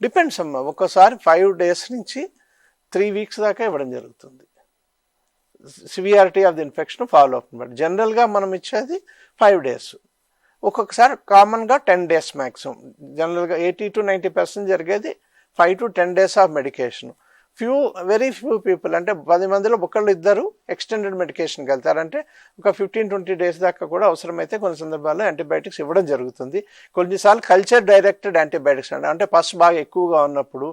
Depends అమ్మా, ఒక్కోసారి 5 days నుంచి 3 weeks దాకా ఇవ్వడం జరుగుతుంది. Severity of the infection follow up but జనరల్గా మనం ఇచ్చేది 5 days. ఒక్కొక్కసారి కామన్గా 10 days మ్యాక్సిమం. జనరల్గా 80 to 90% జరిగేది 5 to 10 days of medication. Very few people, అంటే 10 మందిలో ఒకళ్ళు ఇద్దరు ఎక్స్టెండెడ్ మెడికేషన్కి వెళ్తారంటే ఒక 15-20 days దాకా కూడా అవసరమైతే కొన్ని సందర్భాల్లో యాంటీబయాటిక్స్ ఇవ్వడం జరుగుతుంది. కొన్నిసార్లు కల్చర్ డైరెక్టెడ్ యాంటీబయాటిక్స్ అంటే పస్ బాగా ఎక్కువగా ఉన్నప్పుడు,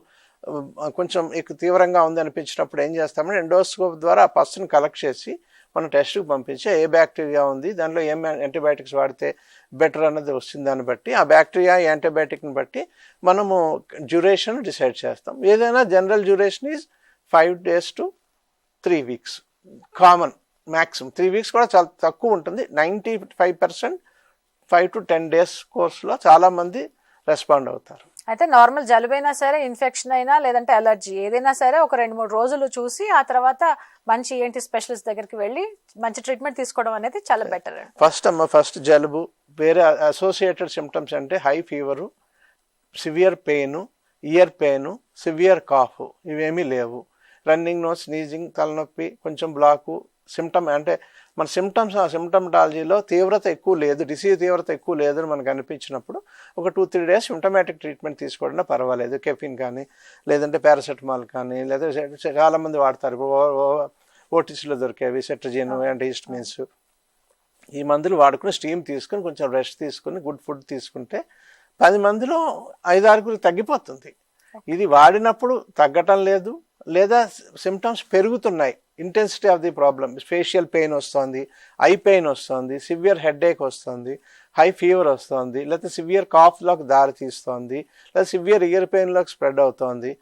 కొంచెం తీవ్రంగా ఉంది అనిపించినప్పుడు ఏం చేస్తామంటే ఎండోస్కోప్ ద్వారా ఆ పస్సును కలెక్ట్ చేసి మనం టెస్ట్కి పంపించి ఏ బ్యాక్టీరియా ఉంది, దానిలో ఏం యాంటీబయాటిక్స్ వాడితే బెటర్ అన్నది వస్తుంది. దాన్ని బట్టి ఆ బ్యాక్టీరియా యాంటీబయాటిక్ని బట్టి మనము డ్యూరేషన్ డిసైడ్ చేస్తాం. ఏదైనా general duration is 5 days to 3 weeks common. Maximum 3 weeks కూడా చాలా తక్కువ ఉంటుంది. 95% 5 to 10 days కోర్సులో చాలామంది రెస్పాండ్ అవుతారు. అయితే నార్మల్ జలుబైనా సరే, ఇన్ఫెక్షన్ అయినా, లేదంటే అలర్జీ ఏదైనా సరే ఒక 2-3 రోజులు చూసి ఆ తర్వాత మంచి ఏంటి స్పెషలిస్ట్ దగ్గరికి వెళ్ళి మంచి ట్రీట్మెంట్ తీసుకోవడం అనేది చాలా బెటర్. ఫస్ట్ జలుబు, వేరే అసోసియేటెడ్ సిమ్టమ్స్ అంటే high fever, severe pain, ear pain, severe cough ఇవేమీ లేవు. రన్నింగ్ నోస్, స్నీజింగ్, తలనొప్పి, కొంచెం బ్లాకు సిమ్టమ్ అంటే మన సిమ్టమటాలజీలో తీవ్రత ఎక్కువ లేదు, డిసీజ్ తీవ్రత ఎక్కువ లేదు అని మనకు అనిపించినప్పుడు ఒక 2-3 days సిమ్టమాటిక్ ట్రీట్మెంట్ తీసుకోవడం పర్వాలేదు. కెఫిన్ కానీ, లేదంటే పారాసెటమాల్ కానీ, లేదా చాలామంది వాడతారు ఓటీసీలో దొరికేవి సెట్రజిన్, యాంటీహిస్టమిన్స్, ఈ మందులు వాడుకుని స్టీమ్ తీసుకుని కొంచెం రెస్ట్ తీసుకుని గుడ్ ఫుడ్ తీసుకుంటే 10 మందిలో 5-6 తగ్గిపోతుంది. ఇది వాడినప్పుడు తగ్గటం లేదు, లేదా సిమ్టమ్స్ పెరుగుతున్నాయి. Intensity of the problem, facial pain వస్తుంది, ఐ పెయిన్ వస్తుంది, సివియర్ హెడేక్ వస్తుంది, హై ఫీవర్ వస్తుంది, లేకపోతే సివియర్ కాఫ్లోకి దారి తీస్తుంది, లేదా సివియర్ ఇయర్ పెయిన్లోకి స్ప్రెడ్ అవుతుంది.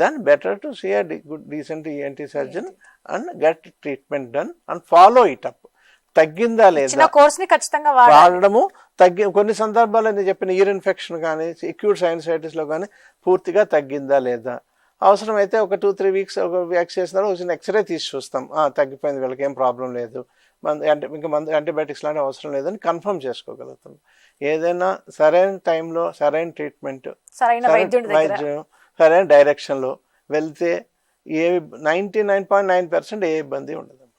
Then better to see a good decent ENT surgeon and get treatment done and follow it up. తగ్గిందా లేదా వాడడము కొన్ని సందర్భాల్లో నేను చెప్పిన ఇయర్ ఇన్ఫెక్షన్ కానీ, అక్యూట్ సైనసైటిస్లో కానీ పూర్తిగా తగ్గిందా లేదా, అవసరమైతే ఒక 2-3 weeks ఒక వ్యాక్స్ చేసిన ఒక ఎక్స్రే తీసి చూస్తాం, తగ్గిపోయింది, వీళ్ళకి ఏం ప్రాబ్లం లేదు, ఇంకా యాంటీబయాటిక్స్ లాంటి అవసరం లేదని కన్ఫర్మ్ చేసుకోగలుగుతాం. ఏదైనా సరైన టైంలో సరైన ట్రీట్మెంట్, వైద్యం సరైన డైరెక్షన్లో వెళ్తే 99.9% ఏ ఇబ్బంది ఉండదు.